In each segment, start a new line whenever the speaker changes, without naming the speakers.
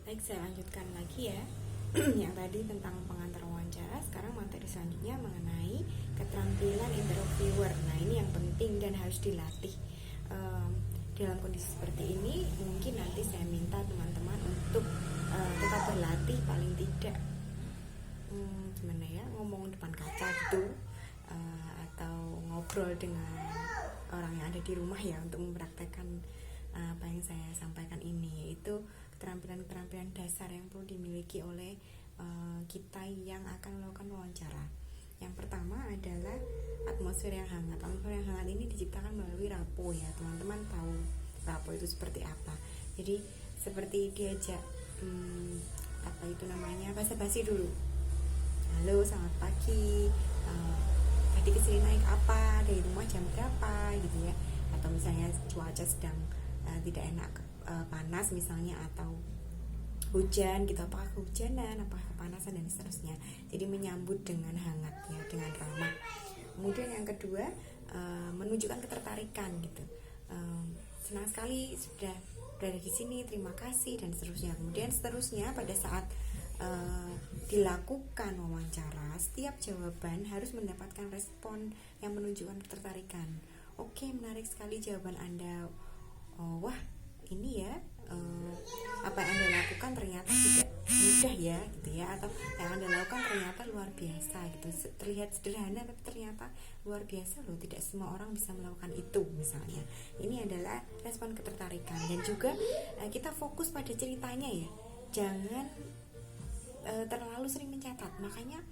Baik, saya lanjutkan lagi ya. Yang tadi tentang pengantar wawancara, sekarang materi selanjutnya mengenai keterampilan interviewer. Nah, ini yang penting dan harus dilatih. Dalam kondisi seperti ini, mungkin nanti saya minta teman-teman untuk tetap berlatih, paling tidak gimana ya, ngomong depan kaca gitu, atau ngobrol dengan orang yang ada di rumah ya, untuk mempraktekkan apa yang saya sampaikan ini. Itu keterampilan-keterampilan dasar yang perlu dimiliki oleh kita yang akan melakukan wawancara. Yang pertama adalah atmosfer yang hangat. Atmosfer yang hangat ini diciptakan melalui rapo ya. Teman-teman tahu rapo itu seperti apa. Jadi seperti diajak apa itu namanya, basa-basi dulu. Halo, selamat pagi. Tadi kesini naik apa? Dari rumah jam berapa? Gitu ya. Atau misalnya cuaca sedang tidak enak, panas misalnya, atau hujan gitu, apakah kehujanan, apakah kepanasan, dan seterusnya. Jadi menyambut dengan hangat ya, dengan ramah. Kemudian yang kedua, menunjukkan ketertarikan gitu. Senang sekali sudah berada di sini, terima kasih, dan seterusnya. Kemudian seterusnya pada saat dilakukan wawancara, setiap jawaban harus mendapatkan respon yang menunjukkan ketertarikan. Oke, menarik sekali jawaban Anda. Wah, ini ya, apa yang Anda lakukan ternyata tidak mudah ya gitu ya, atau yang Anda lakukan ternyata luar biasa gitu. Terlihat sederhana tapi ternyata luar biasa loh, tidak semua orang bisa melakukan itu misalnya. Ini adalah respon ketertarikan. Dan juga kita fokus pada ceritanya ya, jangan terlalu sering mencatat. Makanya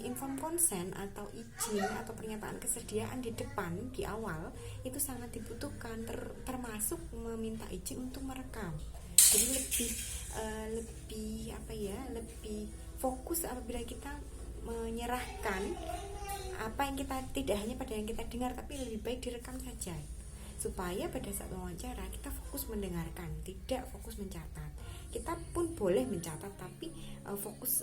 inform konsen atau izin atau pernyataan kesediaan di depan, di awal itu sangat dibutuhkan, termasuk meminta izin untuk merekam. Jadi lebih fokus apabila kita menyerahkan apa yang kita, tidak hanya pada yang kita dengar, tapi lebih baik direkam saja, supaya pada saat wawancara kita fokus mendengarkan, tidak fokus mencatat. Kita pun boleh mencatat, tapi fokus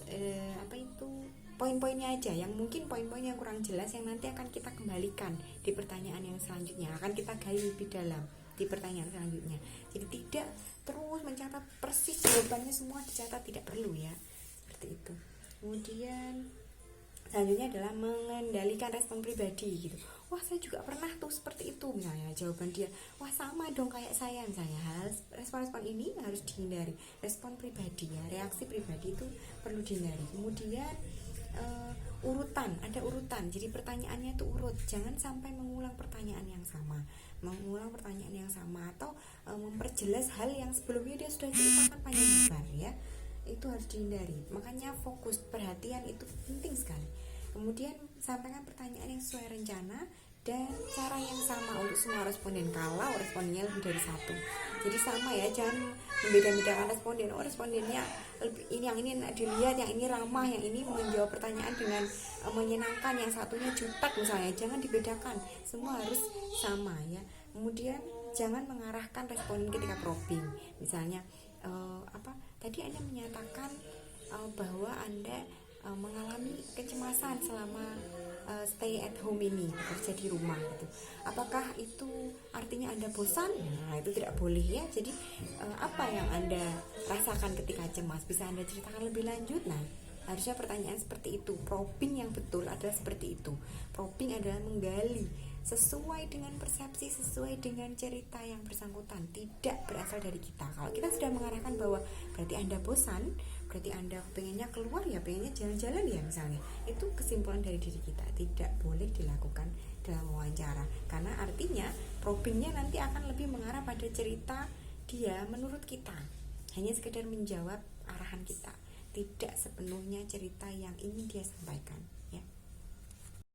poin-poinnya aja, yang mungkin poin-poin yang kurang jelas yang nanti akan kita kembalikan di pertanyaan yang selanjutnya, akan kita gali lebih dalam di pertanyaan selanjutnya. Jadi tidak terus mencatat persis jawabannya semua dicatat, tidak perlu ya, seperti itu. Kemudian selanjutnya adalah mengendalikan respon pribadi gitu. Wah, saya juga pernah tuh seperti itu misalnya, jawaban dia, wah sama dong kayak saya misalnya. Respon-respon ini harus dihindari. Respon pribadi ya, reaksi pribadi itu perlu dihindari. Kemudian ada urutan, jadi pertanyaannya itu urut, jangan sampai mengulang pertanyaan yang sama atau memperjelas hal yang sebelumnya dia sudah ceritakan panjang lebar ya. Itu harus dihindari. Makanya fokus, perhatian itu penting sekali. Kemudian sampaikan pertanyaan yang sesuai rencana dan cara yang sama untuk semua responden kalau respondennya lebih dari satu. Jadi sama ya, jangan membeda-bedakan responden. Respondennya ini, yang ini enak dilihat, yang ini ramah, yang ini menjawab pertanyaan dengan menyenangkan, yang satunya jutek misalnya. Jangan dibedakan, semua harus sama ya. Kemudian jangan mengarahkan responden ketika probing. Misalnya tadi Anda menyatakan bahwa Anda mengalami kecemasan selama stay at home ini, bekerja di rumah gitu. Apakah itu artinya Anda bosan? Nah, itu tidak boleh ya. Jadi apa yang Anda rasakan ketika cemas, bisa Anda ceritakan lebih lanjut. Nah, harusnya pertanyaan seperti itu. Probing yang betul adalah seperti itu. Probing adalah menggali sesuai dengan persepsi, sesuai dengan cerita yang bersangkutan, tidak berasal dari kita. Kalau kita sudah mengarahkan bahwa berarti Anda bosan, berarti Anda pengennya keluar ya, pengennya jalan-jalan ya misalnya, itu kesimpulan dari diri kita, tidak boleh dilakukan dalam wawancara, karena artinya probingnya nanti akan lebih mengarah pada cerita dia menurut kita, hanya sekedar menjawab arahan kita, tidak sepenuhnya cerita yang ingin dia sampaikan.